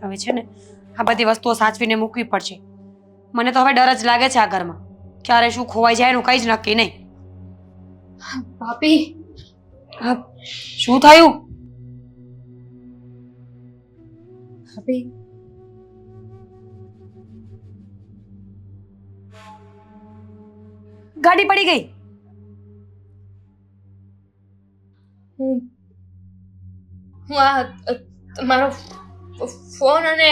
હવે છે ને આ બધી વસ્તુઓ સાચવીને મૂકવી પડશે. મને તો હવે ડર જ લાગે છે આ ઘરમાં. ક્યારે શું ખોવાઈ જાય એનું કંઈ જ નક્કી નહીં. ભાભી હા, શું થયું? ભાભી ગાડી પડી ગઈ. હું આ તમારો ફોન અને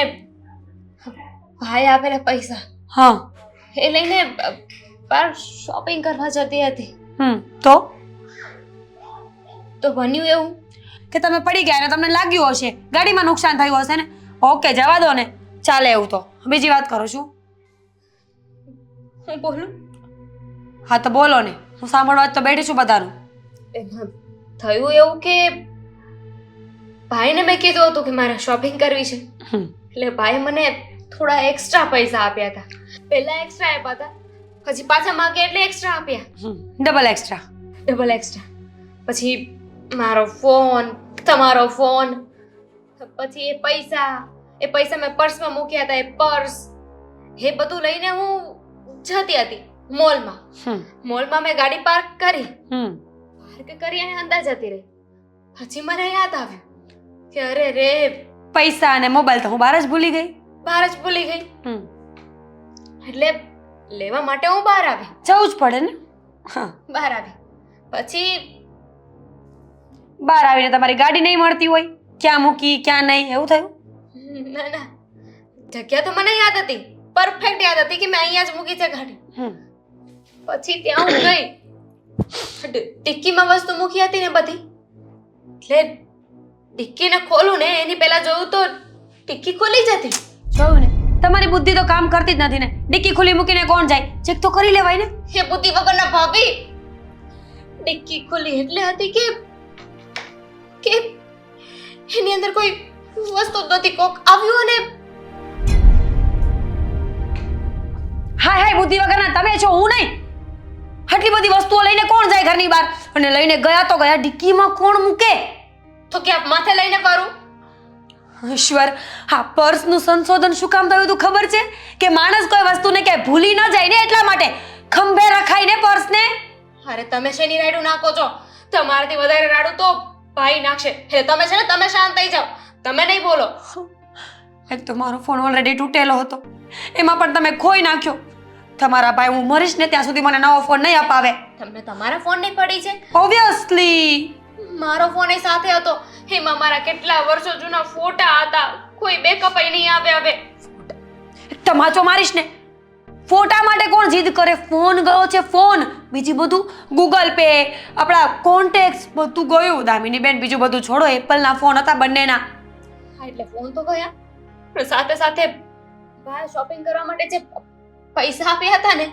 ભાઈ આપેલા પૈસા હા. એ લઈને બહાર શોપિંગ કરવા જતી હતી. તો બન્યું એવું કે તમે પડી ગયા ને તમને લાગ્યું હશે, ગાડીમાં નુકસાન થયું હશે ને. ઓકે, જવા દો ને, ચાલે એવું તો. બીજી વાત કરું છું. હું બોલું? હા તો બોલો ને, હું સાંભળવા જ તો બેઠી છું બધાનું. એમાં થયું એવું કે ભાઈને મેં કીધું હતું કે મારે શોપિંગ કરવી છે, એટલે ભાઈ મને થોડા એક્સ્ટ્રા પૈસા આપ્યા હતા. પહેલા એક્સ્ટ્રા આપ્યા હતા, પછી પાછા માંગે એટલે એક્સ્ટ્રા આપ્યા, ડબલ એક્સ્ટ્રા. Double extra. પછી મારો ફોન, તમારો ફોન, પછી એ પૈસા મેં પર્સમાં મૂક્યા હતા, એ પર્સ, એ બધું લઈને હું જતી હતી મોલમાં. મોલમાં મેં ગાડી પાર્ક કરી અને અંદર જતી રહી. પછી મને યાદ આવ્યું કે અરે રે, પૈસા અને મોબાઈલ તો હું બહાર જ ભૂલી ગઈ. એટલે લેવા માટે હું બહાર આવી. જવું જ પડે ને. હા, બહાર આવી. પછી બહાર આવીને તમારી ગાડી નહીં મળતી હોય, ક્યાં મૂકી ક્યાં નહીં, એવું થયું? ના, જગ્યા તો મને યાદ હતી, પરફેક્ટ યાદ હતી કે મેં અહીંયા જ મૂકી છે ગાડી. પછી ત્યાં હું ગઈ, ડિક્કીમાં વસ્તુ મૂકી હતી ને બધી, એટલે ડિક્કીને ખોલું ને એની પહેલા જોયું તો ડિક્કી ખુલી જ હતી. જોયું ને, તમારી બુદ્ધિ તો કામ કરતી જ નથી ને. ડિક્કી ખુલ્લી મૂકીને કોણ જાય? ચેક તો કરી લેવાય ને. એ બુદ્ધિ વગરના ભાભી, ડિક્કી ખુલી એટલે હતી કે એની અંદર કોઈ વસ્તુ જ નહોતી. કોક આવ્યું અને હાય બુદ્ધિ વગરના તમે છો, હું નહીં. આટલી બધી વસ્તુઓ લઈને કોણ જાય ઘરની બહાર? અને લઈને ગયા તો ગયા, ડિક્કીમાં કોણ મૂકે? તો કે માથે લઈને ફરું? ઈશ્વર, આ પર્સનું સંશોધન શું કામ થયું હતું ખબર છે? કે માણસ કોઈ વસ્તુને કે ભૂલી ન જાય ને એટલા માટે ખંભે રખાઈને પર્સને. અરે તમે શેની રાડું નાખો છો? તમારાથી વધારે રાડું તો ભાઈ નાખશે. હે તમે છે ને, તમે શાંત થઈ જાઓ, તમે નહીં બોલો. એક તો મારો ફોન ઓલરેડી તૂટેલો હતો, એમાં પણ તમે ખોઈ નાખ્યો. તમારા ભાઈ હું મરીશ ને ત્યાં સુધી મને નવો ફોન નહીં અપાવે. તમને તમારા ફોન ની પડી છે? ઓબ્વિયસલી મારો ફોન એ સાથે હતો, એમાં મારા કેટલા વર્ષો જૂના ફોટા હતા. કોઈ બેકઅપ નહીં આવે. હવે તમાચો મારીશ ને. ફોટા માટે કોણ જીદ કરે? ફોન ગયો છે, ફોન. બીજું બધું ગૂગલ પે, આપણા કોન્ટેક્ટ બધું ગયું. દામિની બેન, બીજું બધું છોડો, એપલના ફોન હતા બંનેના. હા, એટલે ફોન તો ગયા, પણ સાથે સાથે બહાર શોપિંગ કરવા માટે જે પૈસા આપ્યા હતા ને,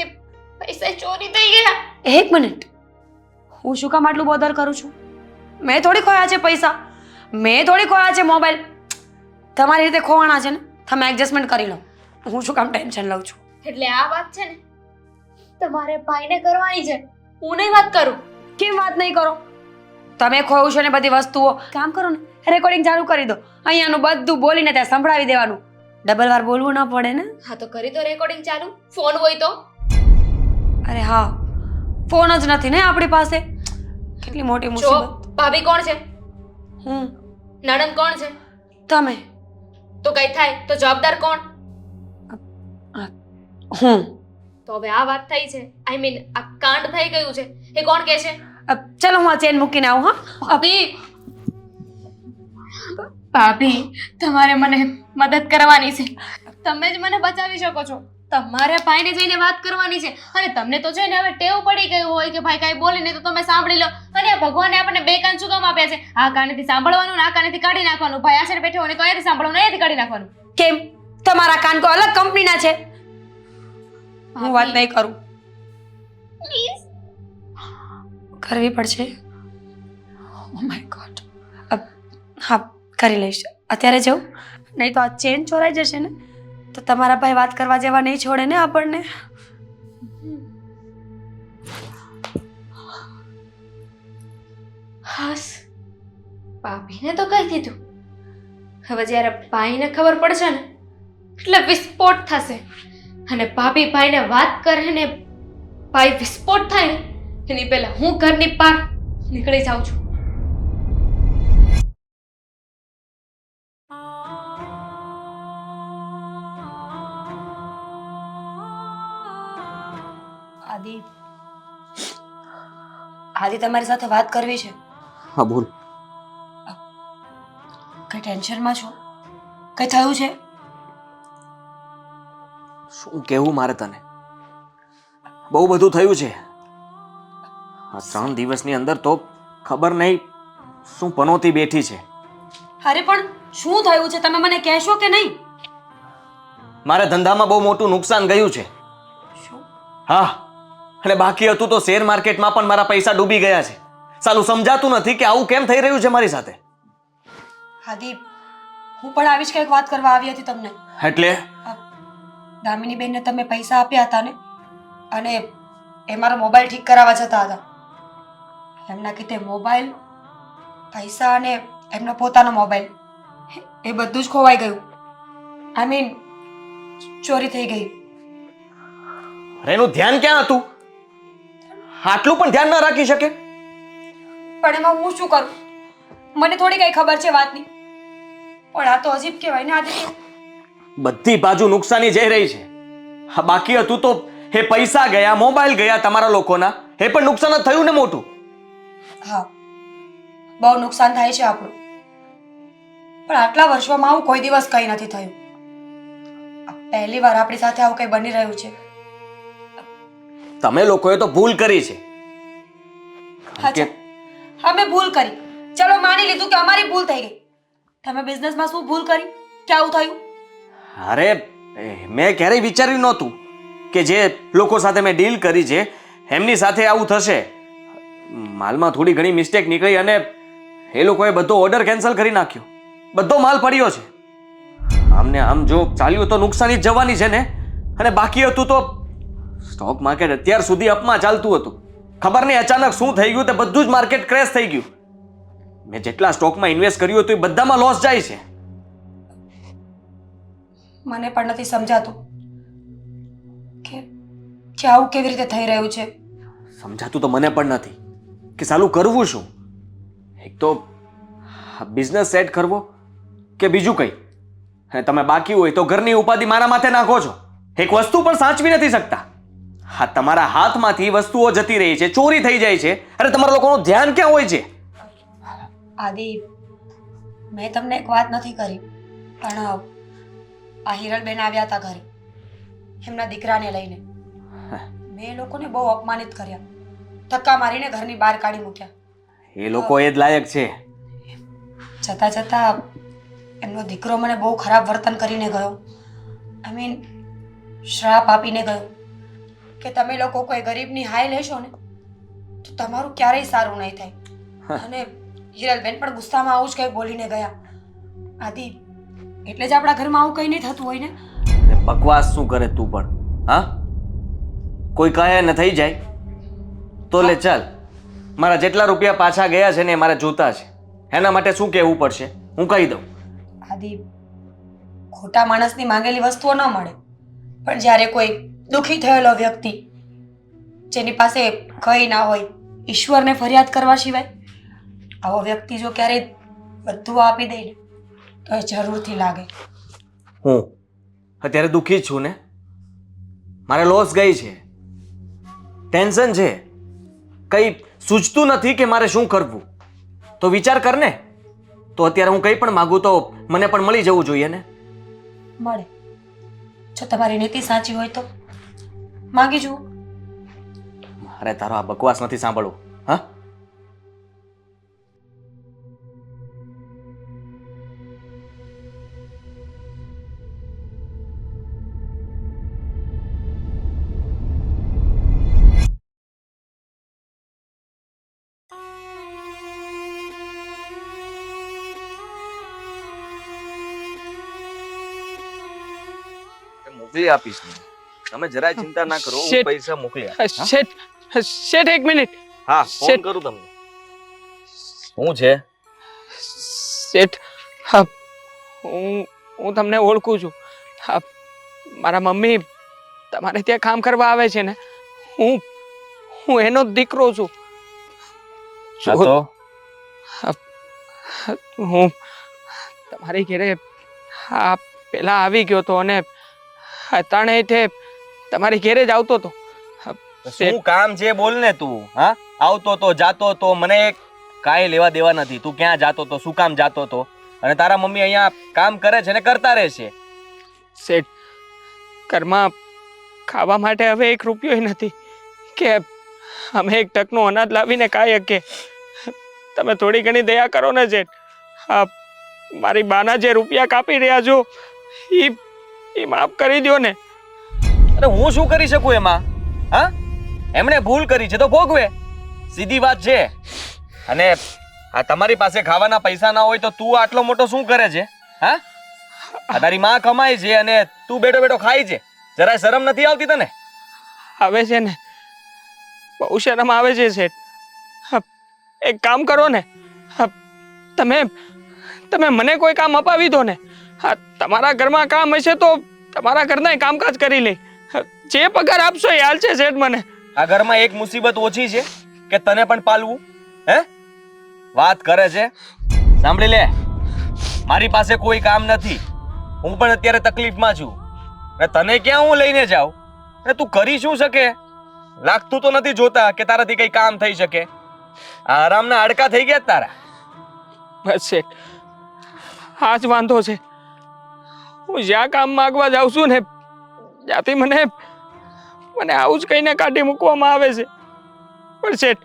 એ પૈસા ચોરી થઈ ગયા. એક મિનિટ, હું શું કામ આટલું બોધર કરું છું? મેં થોડી ખોયા છે પૈસા, મેં થોડી ખોયા છે મોબાઈલ. તમારી રીતે ખોવાના છે ને, તમે એડજસ્ટમેન્ટ કરી લો. હું શું કામ ટેન્શન લઉં છું? એટલે આ વાત છે ને, તમારે ભાઈને કરવાની છે, હું નહીં વાત કરું. કેમ વાત નહીં કરો? તમે ખોયું છે ને બધી વસ્તુઓ, કામ કરો ને, રેકોર્ડિંગ ચાલુ કરી દો. અહીંયાનું બધું બોલીને ત્યાં સંભળાવી દેવાનું. ડબલ વાર બોલવું ન પડે ને. હા તો કરી દો રેકોર્ડિંગ ચાલુ, ફોન હોય તો. અરે હા, ફોન જ નથી ને આપણી પાસે. કેટલી મોટી મુસીબત. ભાભી કોણ છે? હું. નણંદ કોણ છે? તમે. તો કઈ થાય તો જવાબદાર કોણ? હું. તો હવે આ વાત થઈ છે, આઈ મીન આ કાંડ થઈ ગયું છે, એ કોણ કહે છે? ચલો હું આ ચેન મૂકીને આવું. હા ભાભી, તમારે મને મદદ કરવાની છે, તમે જ મને બચાવી શકો છો. તમારે ભાઈને જઈને વાત કરવાની છે. અને તમને તો છે ને હવે ટેવ પડી ગયું હોય કે ભાઈ કાંઈ બોલીને તો તમે સાંભળી લો. અને આ ભગવાને આપણને બે કાન શું કામ આપ્યા છે? આ કાનેથી સાંભળવાનું ને આ કાનેથી કાઢી નાખવાનું. ભાઈ આશરે બેઠો હોય તો અહીંયાથી સાંભળવાનું, અહીંયાથી કાઢી નાખવાનું. કેમ? તમારા કાન કોઈ અલગ કંપનીના છે? હું વાત નહીં કરું. પ્લીઝ કરવી પડશે. Oh my God. હા, કરી લઈશ. અત્યારે જાઉં? નહીં તો આ ચેન ચોરાઈ જશે ને, તો તમારા ભાઈ વાત કરવા જેવા નહીં છોડે ને આપણને. હાસ, ભાભીને તો કહી દીધું, હવે જ્યારે ભાઈને ખબર પડશે ને એટલે વિસ્ફોટ થશે. અને ભાભી ભાઈને વાત કરે ને ભાઈ વિસ્ફોટ થાય ને એની પહેલા હું ઘરની બહાર નીકળી જાઉં છું. આદિ આદિ તમારી સાથે વાત કરવી છે. હા બોલ. કઈ ટેન્શનમાં છો? કઈ થયું છે? શું કહેવું મારે તને? બહુ બધું થયું છે આ 3 દિવસની અંદર. તો ખબર નહીં શું પનોતી બેઠી છે. અરે પણ શું થયું છે? તમે મને કહેશો કે નહીં? મારે ધંધામાં બહુ મોટું નુકસાન ગયું છે. શું? હા, અને બાકી હતું તો શેર માર્કેટમાં પણ મારા પૈસા ડૂબી ગયા છે. સાલું સમજાતું નથી કે આવું કેમ થઈ રહ્યું છે મારી સાથે. આદિ હું પણ આવી જ કંઈક વાત કરવા આવી હતી તમને. એટલે દામિની બેનને તમે પૈસા આપ્યા હતા ને, અને એ મારો મોબાઈલ ઠીક કરાવવા જતા હતા. એમના કીધે મોબાઈલ, પૈસા અને એમનો પોતાનો મોબાઈલ એ બધું જ ખોવાઈ ગયું. આઈ મીન ચોરી થઈ ગઈ. એનું ધ્યાન ક્યાં હતું? આટલું પણ ધ્યાન ના રાખી શકે? પણ એમાં હું શું કરું? મને થોડી કઈ ખબર છે વાતની. પણ આ તો અજીબ કહેવાય ને આદિત્ય. બધી બાજુ નુકસાની જઈ રહી છે. હા, બાકી હતું તો એ પૈસા ગયા, મોબાઈલ ગયા તમારા લોકોના. એ પણ નુકસાન જ થયું ને મોટું. હા, બહુ નુકસાન થાય છે આપણું. પણ આટલા વર્ષોમાં આવું કોઈ દિવસ કંઈ નથી થયું. આ પહેલી વાર આપણી સાથે આવું કંઈ બની રહ્યું છે. તમે લોકોએ તો ભૂલ કરી છે. અચ્છા, અમે ભૂલ કરી. ચલો માની લીધું કે અમારી ભૂલ થઈ ગઈ. તમે બિઝનેસમાં શું ભૂલ કરી કે આવું થયું? અરે મેં ક્યારેય વિચાર્યું નહોતું કે જે લોકો સાથે મેં ડીલ કરી છે એમની સાથે આવું થશે. માલમાં થોડી ઘણી મિસ્ટેક નીકળી અને એ લોકોએ બધો ઓર્ડર કેન્સલ કરી નાખ્યો. બધો માલ પડ્યો છે. આમને આમ જો ચાલ્યું તો નુકસાની જ જવાની છે ને. અને બાકી હતું તો સ્ટોક માર્કેટ અત્યાર સુધી અપમાં ચાલતું હતું. ખબર નહીં અચાનક શું થઈ ગયું, તે બધું જ માર્કેટ ક્રેશ થઈ ગયું. મેં જેટલા સ્ટોકમાં ઇન્વેસ્ટ કર્યું હતું એ બધામાં લોસ જાય છે. મને પણ નથી સમજાતું કે આવું કેવી રીતે થઈ રહ્યું છે. સમજાતું તો મને પણ નથી કે સાલું કરવું શું. એક તો બિઝનેસ સેટ કરવો કે બીજું કંઈ. અને તમે બાકી હોય તો ઘરની ઉપાધિ મારા માથે નાખો છો. એક વસ્તુ પણ સાચવી નથી શકતા. હા, તમારા હાથમાંથી વસ્તુઓ જતી રહી છે, ચોરી થઈ જાય છે. અરે તમારા લોકોનું ધ્યાન ક્યાં હોય છે? આદિ, મેં તમને એક વાત નથી કરી, પણ આ હિરલબેન આવ્યા હતા ઘરે એમના દીકરાને લઈને. મેં એ લોકોને બહુ અપમાનિત કર્યા, ધક્કા મારીને ઘરની બહાર કાઢી મૂક્યા. એ લોકો એ જ લાયક છે. જતા જતા એમનો દીકરો મને બહુ ખરાબ વર્તન કરીને ગયો. આઈ મીન શ્રાપ આપીને ગયો કે તમે લોકો કોઈ ગરીબની હાય લેશો ને તો તમારું ક્યારેય સારું નહીં થાય. અને હિરલબેન પણ ગુસ્સામાં આવું જ કંઈ બોલીને ગયા. આદિ, એટલે જ આપણા ઘરમાં આવું કંઈ નહીં થતું હોય ને. બકવાસ શું કરે તું પણ? હા, કોઈ કહે ને થઈ જાય તો લે ચાલ. મારા જેટલા રૂપિયા પાછા ગયા છે ને એ મારે જોતા છે. એના માટે શું કહેવું પડશે હું કહી દઉં. આદિ, ખોટા માણસની માંગેલી વસ્તુઓ ન મળે, પણ જ્યારે કોઈ દુઃખી થયેલો વ્યક્તિ જેની પાસે કંઈ ના હોય, ઈશ્વરને ફરિયાદ કરવા સિવાય, આવો વ્યક્તિ જો ક્યારેય બધું આપી દે ને તો એ જરૂરથી લાગે. હું અત્યારે દુઃખી જ છું ને. મારે લોસ ગઈ છે, ટેન્શન છે, કંઈ સૂઝતું નથી કે મારે શું કરવું. તો વિચાર કર ને. તો અત્યારે હું કંઈ પણ માગું તો મને પણ મળી જવું જોઈએ ને. મળે, જો તમારી નીતિ સાચી હોય તો માંગી જુઓ. મારે તારો આ બકવાસ નથી સાંભળવું. હા, મોકલી આપીશ. તમે જરાય ચિંતા ના કરો, હું પૈસા મોકલી આપીશ. શેઠ એક મિનિટ. હા, ફોન કરું તમને. શું છે શેઠ? હા, હું તમને ઓળખું છું. હા, મારા મમ્મી તમારે ત્યાં કામ કરવા આવે છે ને, હું એનો જ દીકરો છું. હા તો હું તમારી ઘરે હા પેલા આવી ગયો હતો અને અતાણે તે તમારી ઘરે જ આવતો હતો. શું કામ છે બોલ ને તું. હા, આવતો તો જાતો તો મને કાંઈ લેવા દેવા નથી. તું ક્યાં જાતો તો, શું કામ જાતો તો? અને તારા મમ્મી અહીંયા કામ કરે છે ને કરતા રહેશે. શેઠ, ઘરમાં ખાવા માટે હવે 1 રૂપિયો નથી કે અમે 1 ટકનું અનાજ લાવીને ખાઈ શકીએ. તમે થોડી ઘણી દયા કરો ને શેઠ. હા, મારી બાના જે રૂપિયા કાપી રહ્યા છો એ માફ કરી દો ને. અરે હું શું કરી શકું એમાં? હા, એમણે ભૂલ કરી છે તો ભોગવે, સીધી વાત છે. અને આ તમારી પાસે ખાવાના પૈસા ના હોય તો તું આટલો મોટો શું કરે છે? હા, આ તારી માં કમાય છે અને તું બેઠો બેઠો ખાય છે. જરાય શરમ નથી આવતી તને? આવે છે ને, બહુ શરમ આવે છે શેઠ. હા, એક કામ કરો ને, હા, તમે મને કોઈ કામ અપાવી દો ને. હા, તમારા ઘરમાં કામ હશે તો તમારા ઘરના કામકાજ કરી લે. જે પગાર આપશો એ હાલ છે શેઠ મને. આ ઘરમાં એક મુસીબત ઓછી છે કે તને પણ પાલવું? હે, વાત કરે છે? સાંભળી લે, મારી પાસે કોઈ કામ નથી. હું પણ અત્યારે તકલીફમાં છું અને તને ક્યાં હું લઈને જાઉં? અને તું કરી શું શકે? લાગતું તો નથી જોતા કે તારાથી કઈ કામ થઈ શકે. આ આરામના હાડકા થઈ ગયા તારા. બસ શેઠ, આ જ વાંધો છે. હું જ્યાં કામ માંગવા જાઉં છું ને ત્યાંથી મને આવું જ કહીને કાઢી મૂકવામાં આવે છે. પણ શેઠ,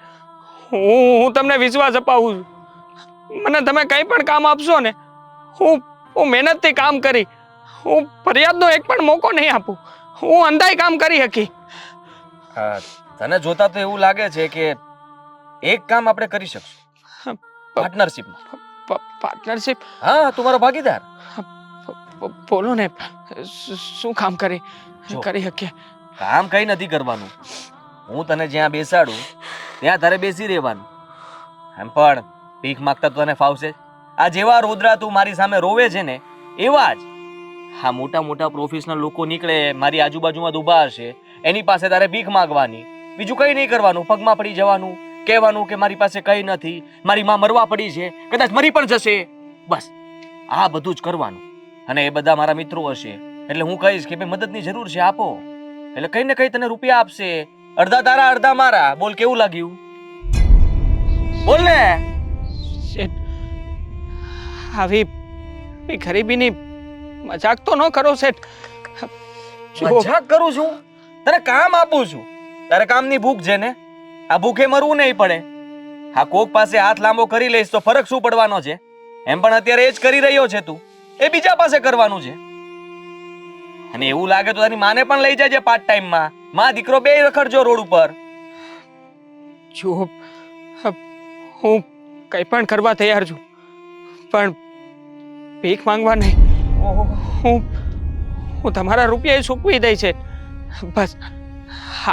હું તમને વિશ્વાસ અપાવું છું. મને તમે કંઈ પણ કામ આપશો ને, હું મહેનતથી કામ કરી, હું ફરિયાદનો એક પણ મોકો નહીં આપું. હું અંધાઈ કામ કરી શકી. હા, તને જોતા તો એવું લાગે છે કે એક કામ આપણે કરી શકશું પાર્ટનરશિપમાં. પાર્ટનરશિપ? હા, તું મારો ભાગીદાર. બોલો ને, શું કામ કરી જો. શકીએ? કામ કઈ નથી કરવાનું. હું તને જ્યાં બેસાડું ત્યાં તારે બેસી રહેવાનું. એમ પણ ભીખ માંગતા તો તને ફાવશે? આ જેવા રોદરા તું મારી સામે રોવે છે ને એવા જ હા મોટા મોટા પ્રોફેશનલ લોકો નીકળે મારી આજુબાજુમાં ઊભા હશે, એની પાસે તારે ભીખ માંગવાની. બીજું કઈ નહીં કરવાનું. પગમાં પડી જવાનું, કહેવાનું કે મારી પાસે કઈ નથી, મારી માં મરવા પડી છે, કદાચ મરી પણ જશે. બસ આ બધું જ કરવાનું. અને એ બધા મારા મિત્રો હશે એટલે હું કહીશ કે ભાઈ મદદની જરૂર છે, આપો. એટલે કઈ ને કઈ તને રૂપિયા આપશે. અડધા તારા અડધા મારા. બોલ કેવું લાગ્યું? બોલ ને. શેઠ, આવી ગરીબીની મજાક તો ન કરો શેઠ. મજાક કરું છું? તને કામ આપું છું. તારે કામની ભૂખ છે ને? આ ભૂખે મરવું નહીં પડે. હા, કોક પાસે હાથ લાંબો કરી લઈશ તો ફરક શું પડવાનો છે? એમ પણ અત્યારે એ જ કરી રહ્યો છે તું. એ બીજા પાસે કરવાનું છે. અને એવું લાગે તો તારી માને પણ લઈ જાજે પાર્ટ ટાઈમમાં. માં દીકરો બે રખડજો રોડ ઉપર. જો હું કંઈ પણ કરવા તૈયાર છું, પણ ભીખ માંગવા નહીં. હું તમારા રૂપિયા ચૂકવી દઈ છે. બસ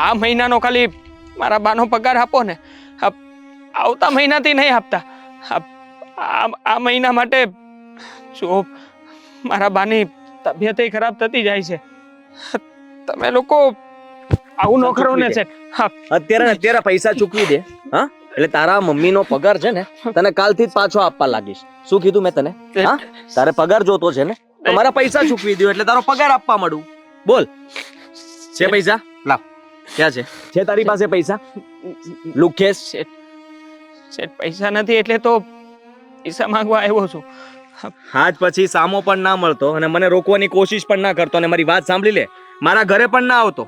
આ મહિનાનો ખાલી મારા બાનો પગાર આપો ને. આવતા મહિનાથી નહીં આપતા. આ મહિના માટે જો મારા બાની તબિયત ખરાબ થતી જાય છે. તમે લોકો આવું ન કરો ને છે. અત્યારે પૈસા ચૂકવી દે. હા, એટલે તારા મમ્મીનો પગાર છે ને તને કાલથી જ પાછો આપવા લાગીશ. શું કીધું મેં તને? હા, તારે પગાર જોતો છે ને તો મારા પૈસા ચૂકવી દો એટલે તારો પગાર આપવા મળું. બોલ, છે પૈસા? લાવ. ક્યાં છે? છે તારી પાસે પૈસા? લુખેશ. શેઠ, પૈસા નથી એટલે તો પૈસા માંગવા આવ્યો છું. આજ પછી સામો પણ ના મળતો અને મને રોકવાની કોશિશ પણ ના કરતો. અને મારી વાત સાંભળી લે, મારા ઘરે પણ ના આવતો.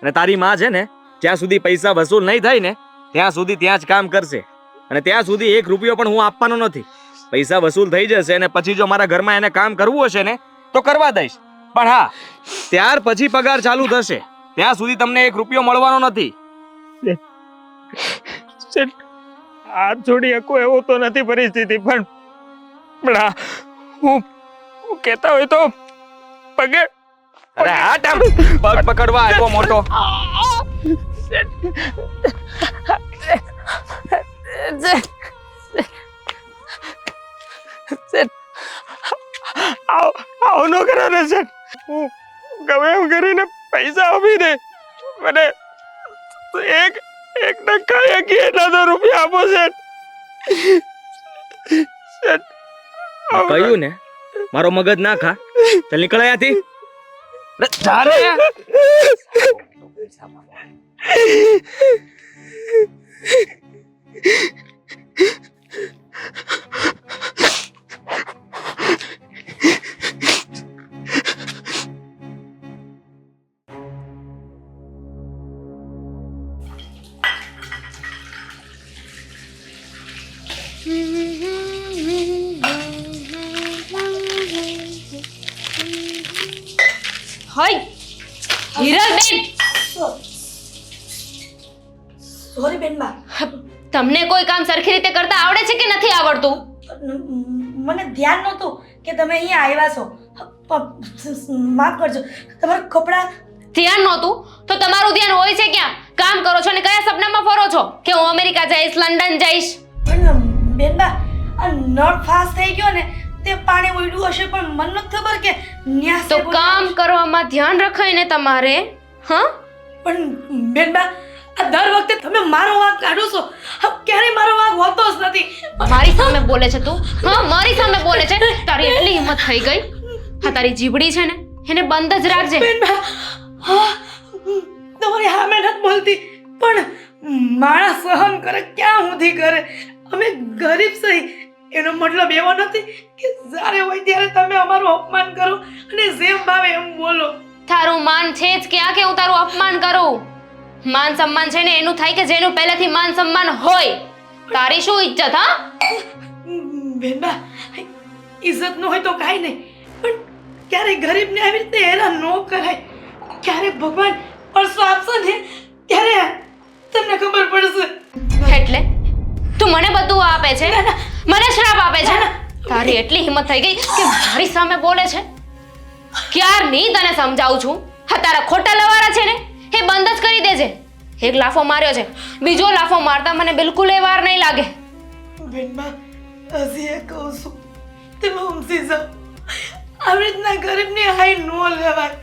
અને તારી માં છે ને જ્યાં સુધી પૈસા વસૂલ નહીં થાય ને ત્યાં સુધી ત્યાં જ કામ કરશે. અને ત્યાં સુધી 1 રૂપિયો પણ હું આપવાનો નથી. પૈસા વસૂલ થઈ જશે અને પછી જો મારા ઘરમાં એને કામ કરવું હશે ને તો કરવા દઈશ. પણ હા, ત્યાર પછી પગાર ચાલુ થશે. ત્યાં સુધી તમને 1 રૂપિયો મળવાનો નથી. હાથ જોડી શકો એવો તો નથી પરિસ્થિતિ, પણ હા, હું કહેતા હોય તો પગે. અરે હા, પગ પકડવા આવ્યો મોટો. કરો ને શેઠ, હું ગમે એમ કરીને પૈસા આપી દે, મને એક ટકા એકી એટલા તો રૂપિયા આપો શેઠ. શેઠ, કહ્યું ને મારો મગજ ના ખા. ચાલ નીકળ અહીંયાથી. અરે જા રે. હોય હિરલબેન, સોરી બેનબા, તમને કોઈ કામ સરખી રીતે કરતા આવડે છે કે નથી આવડતું? મને ધ્યાન નહોતું કે તમે અહીંયા આવ્યા છો. માફ કરજો. તમારા કપડાં ધ્યાન નહોતું તો તમારું ધ્યાન હોય છે ક્યાં? કામ કરો છો ને કયા સપનામાં ફરો છો કે હું અમેરિકા જઈશ, લંડન જઈશ? પણ બેનબા, આ નળ ફાસ થઈ ગયો ને તે પાણી ઉડ્યું હશે, પણ મને નથી ખબર કે ન્યા તો કામ કરવામાં ધ્યાન રખાય ને તમારે. હા, પણ બેનબા, આ દર વખતે તમે મારો વાંક કાઢો છો. ક્યારેય મારો વાંક હોતો જ નથી. મારી સામે બોલે છે તું? હા, મારી સામે બોલે છે? તારી એટલી હિંમત થઈ ગઈ? હા, તારી જીભડી છે ને એને બંધ જ રાખજે. બેનબા, હા, તમારી સામે નથી બોલતી, પણ માણસ સહન કરે ક્યાં સુધી કરે. અમે ગરીબ સહી, એનો મતલબ એવો નથી કે જ્યારે હોય ત્યારે તમે અમારું અપમાન કરો અને જેમ ભાવે એમ બોલો. તારું માન છે જ ક્યાં કે હું તારું અપમાન કરું? માન સન્માન છે ને એનું થાય કે જેનું પહેલેથી માન સન્માન હોય. તારી શું ઇજ્જત? હા, બેનબા, ઇજ્જત ન હોય તો કાંઈ નહીં, પણ ક્યારેક ગરીબને આવી રીતે હેરાન ન કરાય. ક્યારેક ભગવાન પરસો આપશે ને ત્યારે તમને ખબર પડશે. એટલે તું મને બધું આપે છે, મને શ્રાપ આપે છે? તારી એટલી હિંમત થઈ ગઈ કે મારી સામે બોલે છે? ક્યારની તને સમજાવું છું. હા, તારા ખોટા લવારા છે ને એ બંધ જ કરી દેજે. એક લાફો માર્યો છે, બીજો લાફો મારતા મને બિલકુલ એ વાર નહીં લાગે. બેનબા, હજી એ કહું છું, તમે ઊંઘી જાઓ. આવી રીતના ગરીબની હાઈ ન લેવાય.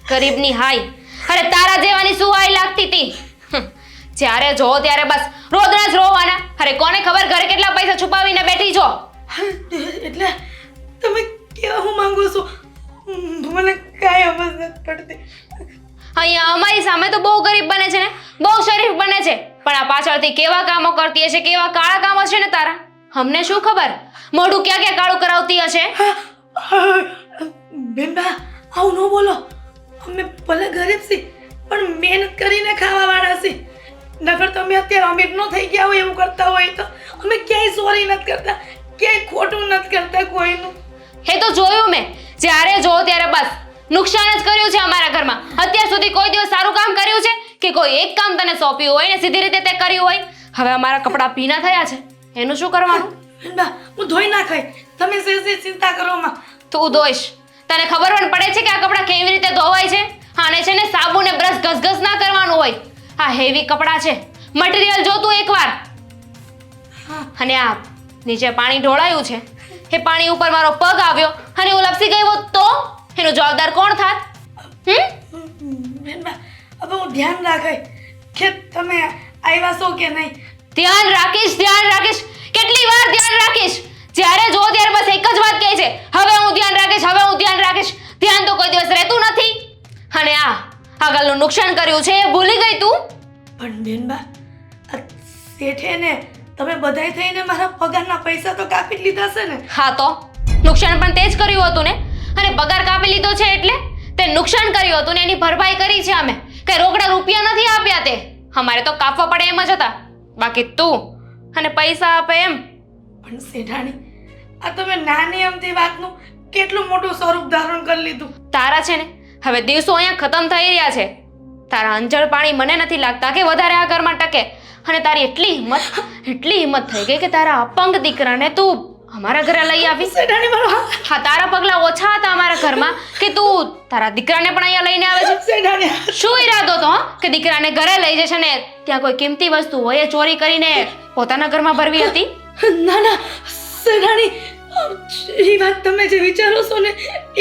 ગરીબની હાઈ? અરે તારા જેવાની શું હાઈ લાગતી હતી? જ્યારે જો ત્યારે બસ રોદના જ રોવાના. અરે કોને ખબર ઘરે કેટલા પૈસા છુપાવીને બેઠી છો? એટલે તમે કેવા હું માંગુ છો? મને કાંઈ સમજ નથી પડતી. અહીંયા અમારી સામે તો બહુ ગરીબ બને છે ને, બહુ શરીફ બને છે, પણ આ પાછળથી કેવા કામો કરતી હશે, કેવા કાળા કામ હશે ને તારા, અમને શું ખબર? મોઢું ક્યાં ક્યાં કાળું કરાવતી હશે. બેનબા, આવું ન બોલો. અમે ભલે ગરીબ છીએ, પણ મહેનત કરીને ખાવાવાળા છીએ. નગર તમે અત્યારે અમીર ન થઈ ગયા હોય એવું કરતા હોય તો અમે ક્યાંય ચોરી નથી કરતા, ક્યાંય ખોટું નથી કરતા કોઈનું. એ તો જોયું મેં. જ્યારે જો ત્યારે બસ નુકસાન જ કર્યું છે અમારા ઘરમાં. અત્યાર સુધી કોઈ દિવસ સારું કામ કર્યું છે કે કોઈ એક કામ તને સોંપ્યું હોય ને સીધી રીતે તે કર્યું હોય? હવે અમારા કપડાં ભીના થયા છે, એનું શું કરવાનું? બેનબા, હું ધોઈ નાખાય, તમે જે ચિંતા કરો માં. તું ધોઈશ? તને ખબર પણ પડે છે કે આ કપડાં કેવી રીતે ધોવાય છે? આને છે ને સાબુ ને બ્રશ ઘસઘસ ના કરવાનું હોય. આ હેવી કપડાં છે, મટીરિયલ જોતું એકવાર. અને આ નીચે પાણી ઢોળાયું છે, એ પાણી ઉપર મારો પગ આવ્યો અને હું લપસી ગઈ હોત તો એનો જવાબદાર કોણ થાત? બેનબા, હવે હું ધ્યાન રાખાય કે તમે આવ્યા છો કે નહીં. ધ્યાન રાખીશ, ધ્યાન રાખીશ. કેટલી વાર ધ્યાન રાખીશ? જ્યારે જો ત્યારે બસ એક જ વાત કહે છે, હવે હું ધ્યાન રાખીશ, હવે હું ધ્યાન રાખીશ. ધ્યાન તો કોઈ દિવસ રહેતું નથી. અને આ આગળનું નુકસાન કર્યું છે એ ભૂલી ગઈ તું? પણ બેનબા, આ શેઠે ને તમે બધાય થઈને મારા પગારના પૈસા તો કાપી જ લીધા છે ને. હા, તો નુકસાન પણ તે જ કર્યું હતું ને. અને પગાર કાપી લીધો છે એટલે તે નુકસાન કર્યું હતું ને એની ભરપાઈ કરી છે અમે. કઈ રોકડા રૂપિયા નથી આપ્યા તે. અમારે તો કાપવા પડે એમ જ હતા. બાકી તું અને પૈસા આપે એમ. પણ શેઠાણી, આ તમે નાની અમથી વાતનું કેટલું મોટું સ્વરૂપ ધારણ કરી લીધું. તારા છે ને હવે દિવસો અહીંયા ખતમ થઈ રહ્યા છે. તારા અંજળ પાણી મને નથી લાગતા કે વધારે આ ઘરમાં ટકે. અને તારી એટલી હિંમત થઈ ગઈ કે તારા અપંગ દીકરાને તું અમારા ઘરે લઈ આવી. શેઠાણી, મારો હાથ. હા, તારા પગલા ઓછા હતા અમારા ઘરમાં કે તું તારા દીકરાને પણ અહીંયા લઈને આવે છે. શેઠાણી, શું ઈરાદો તો કે દીકરાને ઘરે લઈ જશે ને ત્યાં કોઈ કિંમતી વસ્તુ હોય એ ચોરી કરીને પોતાના ઘરમાં ભરવી હતી? ના ના શેઠાણી, એ વાત તમે જે વિચારો છો ને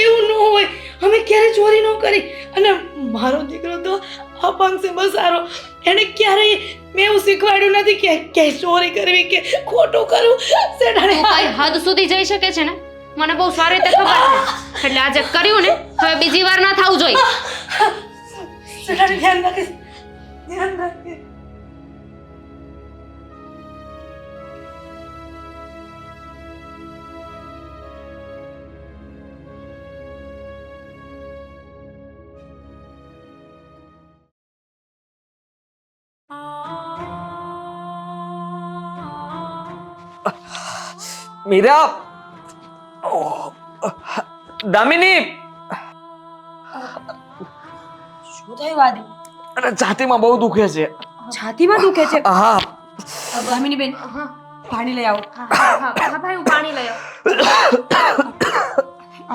એવું ન હોય. અમે ક્યારે ચોરી ન કરી. અને મારો દીકરો તો અપંગ છે બસારો. એને ક્યારેય મેં એવું શીખવાડ્યું નથી કે ચોરી કરવી કે ખોટું કરવું. શેઠાણી તું કઈ હદ સુધી જઈ શકે છે ને મને બહુ સારી રીતે ખબર છે એટલે આજે કર્યું ને હવે બીજી વાર ના થવું જોઈએ. શેઠાણી ધ્યાન રાખીશ. ધ્યાન રાખીશ. મીરા, ઓહ, દામિની, શું થયું આદિ? અરે છાતીમાં બહુ દુખે છે. છાતીમાં દુખે છે? હા. ગામિની બેન હા પાણી લઈ આવો. હા ભાઈ હું પાણી લઈ આવું.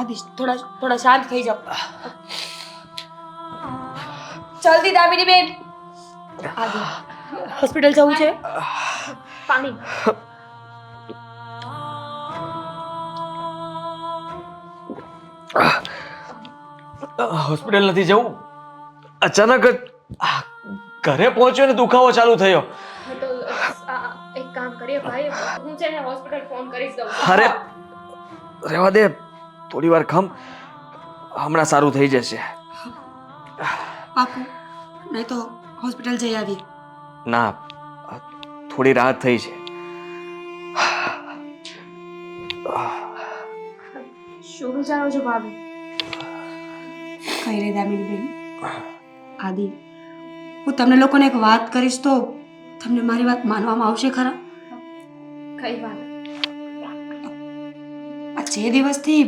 આદિશ થોડા શાંત થઈ જાઓ. જલ્દી દામિની બેન. આદિ હોસ્પિટલ જવું છે? પાણી હોસ્પિટલ નથી જવું. અચાનક જ ઘરે પહોંચ્યો ને દુખાવો ચાલુ થયો. તો એક કામ કરીએ ભાઈ હું છે ને હોસ્પિટલ ફોન કરી દઉં. અરે રહેવા દે, થોડી વાર ખમ, હમણાં સારું થઈ જશે. પાકું? નહીં તો હોસ્પિટલ જઈ આવીએ. ના, થોડી રાહત થઈ છે. શું વિચારો છો ભાભી? કઈ રે દામિની બેન. આદિ હું તમને લોકોને એક વાત કરીશ તો તમને મારી વાત માનવામાં આવશે ખરા? કઈ વાત? આ જે દિવસથી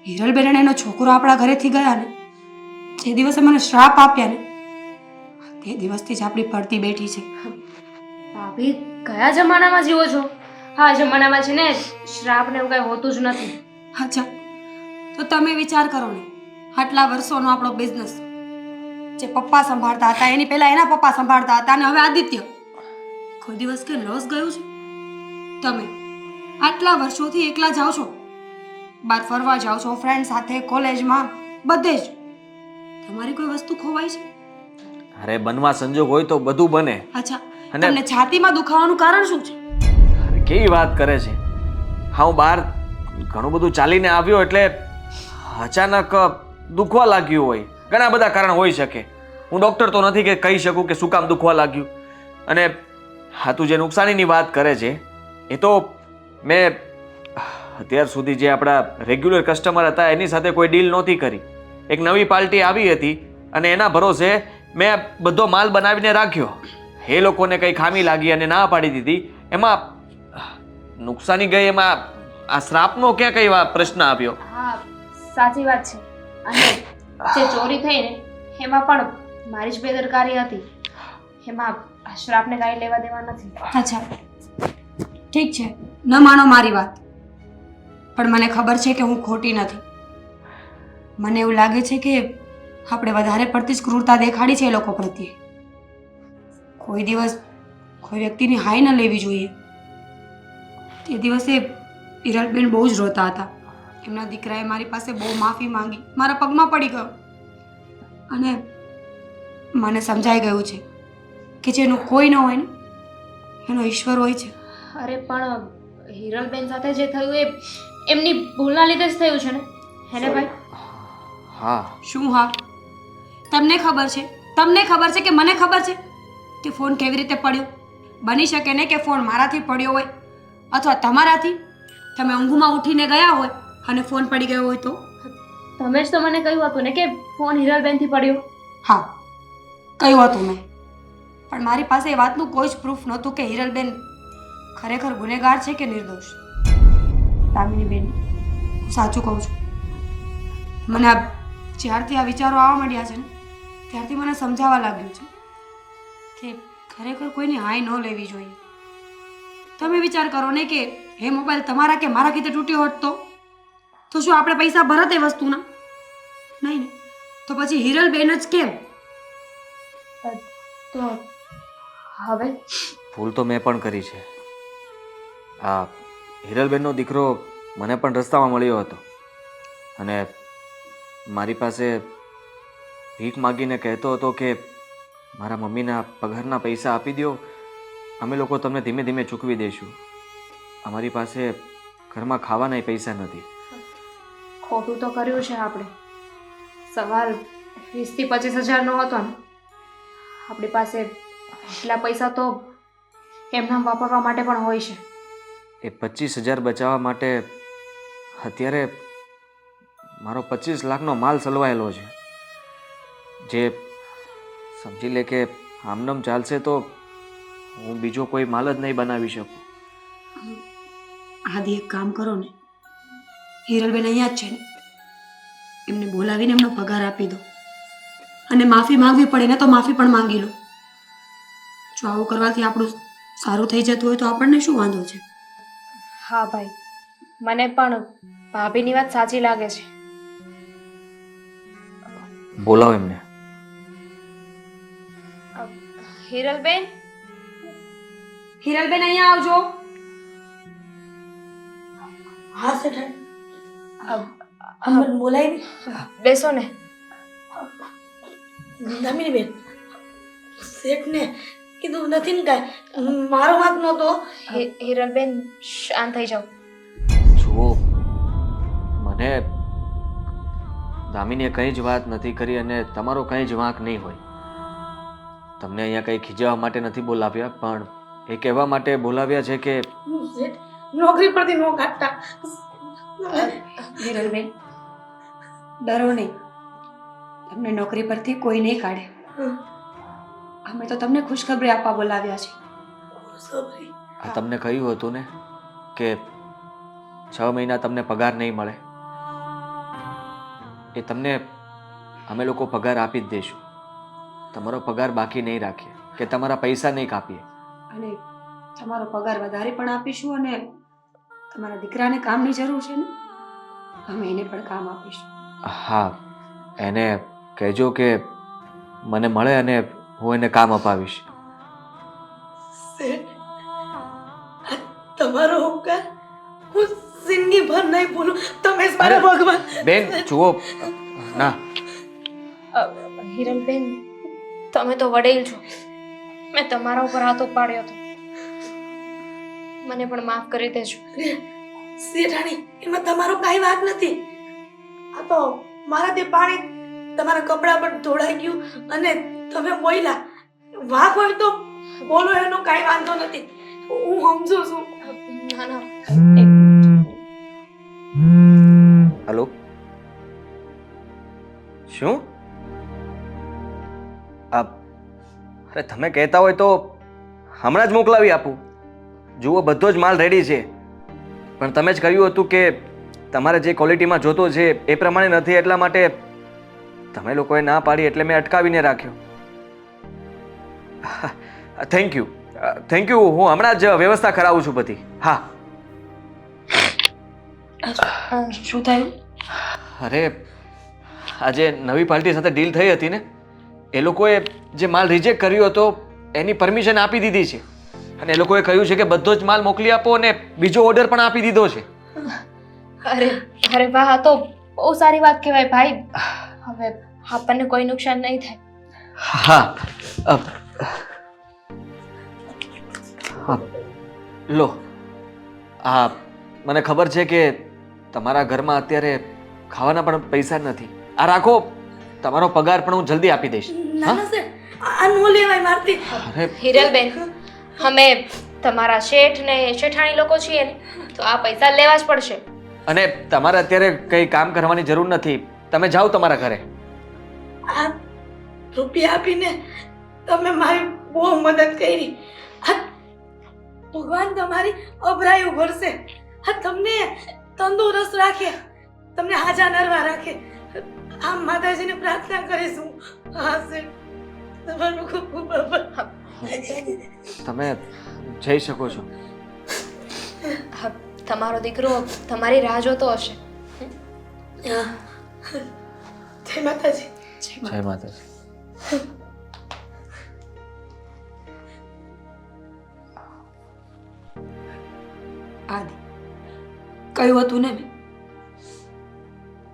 હિરલબેન અને એનો છોકરો આપણા ઘરેથી ગયા ને, જે દિવસે મને શ્રાપ આપ્યા ને, તે દિવસથી જ આપણી પડતી બેઠી છે. ભાભી કયા જમાનામાં જીવો છો? હા જમાનામાં છે ને શ્રાપ ને એવું કઈ હોતું જ નથી. અચ્છા, તો તમે વિચાર કરો ને, આટલા વર્ષોનો આપણો બિઝનેસ જે પપ્પા સંભાળતા હતા એની પહેલા એના પપ્પા સંભાળતા હતા અને હવે આદિત્ય, કોઈ દિવસ કે લોસ ગયું છે? તમે આટલા વર્ષોથી એકલા જાઓ છો, બહાર ફરવા જાઓ છો, ફ્રેન્ડ સાથે, કોલેજમાં, બધે જ. તમારી કોઈ વસ્તુ ખોવાય છે? અરે બનવા સંજોગ હોય તો બધું બને. અચ્છા, અને- તમને છાતીમાં દુખાવાનું કારણ શું છે? અરે કેવી વાત કરે છે. હા, હું બહાર ઘણું બધું ચાલીને આવ્યો એટલે અચાનક દુખવા લાગ્યું હોય. ઘણા બધા કારણ હોઈ શકે. હું ડૉક્ટર તો નથી કે કહી શકું કે શું કામ દુખવા લાગ્યું. અને હા, તું જે નુકસાનીની વાત કરે છે એ તો મેં અત્યાર સુધી જે આપણા રેગ્યુલર કસ્ટમર હતા એની સાથે કોઈ ડીલ નહોતી કરી. એક નવી પાર્ટી આવી હતી અને એના ભરોસે મેં બધો માલ બનાવીને રાખ્યો. એ લોકોને કંઈ ખામી લાગી અને ના પાડી દીધી. એમાં નુકસાની ગઈ. એમાં આ શ્રાપનો ક્યાં કઈ પ્રશ્ન આવ્યો? હા સાચી વાત છે. અને જે ચોરી થઈ ને એમાં પણ મારી જ બેદરકારી હતી. એમાં શ્રાપને કાંઈ લેવા દેવા નથી. અચ્છા, ઠીક છે, ન માનો મારી વાત, પણ મને ખબર છે કે હું ખોટી નથી. મને એવું લાગે છે કે આપણે વધારે પડતી જ ક્રૂરતા દેખાડી છે એ લોકો પ્રત્યે. કોઈ દિવસ કોઈ વ્યક્તિની હાઈ ન લેવી જોઈએ. તે દિવસે હિરલબેન બહુ જ રોતા હતા. એમના દીકરાએ મારી પાસે બહુ માફી માંગી, મારા પગમાં પડી ગયો. અને મને સમજાઈ ગયું છે કે જેનું કોઈ ન હોય ને એનો ઈશ્વર હોય છે. અરે પણ હિરલબેન સાથે જે થયું એ એમની ભૂલના લીધે જ થયું છે ને, હેને ભાઈ? હા. શું હા? તમને ખબર છે, તમને ખબર છે કે મને ખબર છે કે ફોન કેવી રીતે પડ્યો? બની શકે ને કે ફોન મારાથી પડ્યો હોય અથવા તમારાથી. તમે ઊંઘમાં ઉઠીને ગયા હોય અને ફોન પડી ગયો હોય તો? તમે જ તો મને કહ્યું હતું ને કે ફોન હિરલબેનથી પડ્યો. હા, કહ્યું હતું મેં, પણ મારી પાસે એ વાતનું કોઈ જ પ્રૂફ નહોતું કે હિરલબેન ખરેખર ગુનેગાર છે કે નિર્દોષ. દામિની બેન, હું સાચું કહું છું. મને જ્યારથી આ વિચારો આવવા માંડ્યા છે ને ત્યારથી મને સમજાવવા લાગ્યું છે કે ખરેખર કોઈની હાઈ ન લેવી જોઈએ. તમે વિચાર કરો ને કે એ મોબાઈલ તમારા કે મારા કીધે તૂટ્યો હોત તો શું આપણે પૈસા ભરત એ વસ્તુના? નહીં ને. તો પછી હિરલબેન જ કેમ? તો હવે ભૂલ તો મેં પણ કરી છે. આ હિરલબેનનો દીકરો મને પણ રસ્તામાં મળ્યો હતો અને મારી પાસે ભીખ માગીને કહેતો હતો કે મારા મમ્મીના પગારના પૈસા આપી દો, અમે લોકો તમને ધીમે ધીમે ચૂકવી દઈશું. અમારી પાસે ઘરમાં ખાવાના પૈસા નથી. ખોટું તો કર્યું છે આપણે. સવાલ 20 થી 25 હજારનો હતો ને. આપણી પાસે એટલા પૈસા તો એમના વાપરવા માટે પણ હોય છે. એ 25,000 બચાવવા માટે અત્યારે મારો 25 લાખનો માલ સલવાયેલો છે. જે સમજી લે કે આમનામ ચાલશે તો હું બીજો કોઈ માલ જ નહીં બનાવી શકું. આદિ એક કામ કરો ને, હિરલબેન અહીંયા જ છે ને, એમને બોલાવીને એમનો પગાર આપી દો અને માફી માંગવી પડે ને તો માફી પણ માંગી લો. જો આવું કરવાથી આપણું સારું થઈ જતું હોય તો આપણને શું વાંધો છે? હા ભાઈ, મને પણ ભાભીની વાત સાચી લાગે છે. બોલાવો એમને. હિરલબેન, હિરલબેન અહીંયા આવજો. હા સેઠ બોલાવી. બેસો ને. દામિનીબેન, શેઠને કીધું નથી ને કાંઈ, મારો વાંક નહોતો. હિરલબેન શાંત થઈ જાઓ. જુઓ, મને દામિનીએ કંઈ જ વાત નથી કરી અને તમારો કંઈ જ વાંક નહીં હોય. તમને અહીંયા કંઈ ખીજાવવા માટે નથી બોલાવ્યા, પણ એ કહેવા માટે બોલાવ્યા છે કે શેઠ નોકરી પરથી નો કાઢતા. હિરલબેન, ડરો નહીં, તમને નોકરી પરથી કોઈ નહીં કાઢે. અમે તો તમને ખુશખબરી આપવા બોલાવ્યા છે. ખુશખબરી? આ તમને કહ્યું હતું ને કે 6 મહિના તમને પગાર નહીં મળે. એ તમને અમે લોકો પગાર આપી જ દઈશું. તમારો પગાર બાકી નહીં રાખીએ કે તમારા પૈસા નહીં કાપીએ. અને તમારો પગાર વધારે પણ આપીશું અને તમારા દીકરાને કામની જરૂર છે ને, અમે એને પણ કામ આપીશું. હા, એને કહેજો કે મને મળે અને હું એને કામ અપાવીશ. શેઠ, આ તમારો ઉપકાર હું જિંદગી ભર નહીં ભૂલું. તમે જ મારા ભગવાન. બેન જુઓ, ના, હિરલબેન, તમે તો વડીલ છો. મેં તમારા ઉપર હાથ ઉપાડ્યો હતો. મને પણ માફ કરી દેજો. શેઠાણી, એમાં તમારો કાંઈ વાંક નથી. આ તો મારાથી પાણી તમારા કપડા પર ઢોળાઈ ગયું અને તમે બોલ્યા. વાંક હોય તો બોલો, એનો કાંઈ વાંધો નથી. હું સમજુ છું. ના ના, હલો, શું? અરે તમે કહેતા હોય તો હમણાં જ મોકલાવી આપું. જુઓ, બધો જ માલ રેડી છે, પણ તમે જ કહ્યું હતું કે તમારે જે ક્વોલિટીમાં જોતો છે એ પ્રમાણે નથી, એટલા માટે તમે લોકોએ ના પાડી એટલે મેં અટકાવીને રાખ્યો. Thank you, thank you. હું હમણાં જ વ્યવસ્થા કરાવું છું બધી. હા. શું થયું? અરે, આજે નવી પાર્ટી સાથે ડીલ થઈ હતી ને, એ લોકોએ જે માલ રિજેક્ટ કર્યો હતો એની પરમિશન આપી દીધી છે અને એ લોકોએ કહ્યું છે કે બધો જ માલ મોકલી આપો અને બીજો ઓર્ડર પણ આપી દીધો છે. અરે અરે વાહ, આ તો બહુ સારી વાત કહેવાય ભાઈ. હવે આપણને કોઈ નુકસાન નહીં થાય. હા, લો, હા, મને ખબર છે કે તમારા ઘરમાં અત્યારે ખાવાના પણ પૈસા નથી. આ રાખો, તમારો પગાર પણ હું જલ્દી આપી દઈશ. ના ના શેઠ, આ નો લેવાય મારથી. અરે હિરલબેન, અમે તમારા શેઠ ને શેઠાણી લોકો છીએ ને, તો આ પૈસા લેવા જ પડશે. અને તમારે અત્યારે કંઈ કામ કરવાની જરૂર નથી. તમે જાઓ તમારા ઘરે. આ રૂપિયા આપીને તમે મારી બહુ મદદ કરી. આ ભગવાન તમારી અભરાયું ભરશે. આ તમને તંદુરસ્ત રાખે, તમને હાજા નરવા રાખે. આ માતાજીને પ્રાર્થના કરીશું. હા શેઠ, તમારો ખૂબ ખૂબ આભાર. તમે જઈ શકો છો. હા, તમારો દીકરો તમારી રાહ જોતો હશે. હા. જય માતાજી. જય માતાજી. આદિ, કહ્યું હતું ને મેં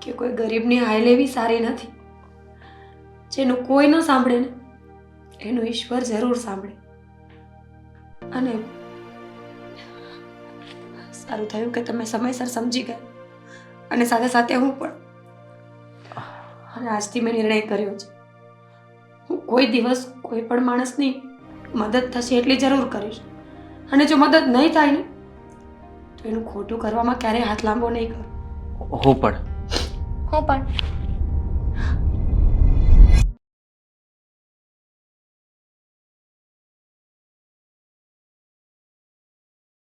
કે કોઈ ગરીબની હાય લેવી સારી નથી. જેનું કોઈ ન સાંભળે ને એનું ઈશ્વર જરૂર સાંભળે. અને સારું થયું કે તમે સમયસર સમજી ગયા, અને સાથે સાથે હું પણ. અને આજથી મેં નિર્ણય કર્યો છે, હું કોઈ દિવસ કોઈ પણ માણસની મદદ થશે એટલી જરૂર કરીશ. અને જો મદદ નહીં થાય ને તો એનું ખોટું કરવામાં ક્યારેય હાથ લાંબો નહીં કરું. હું પણ હું પણ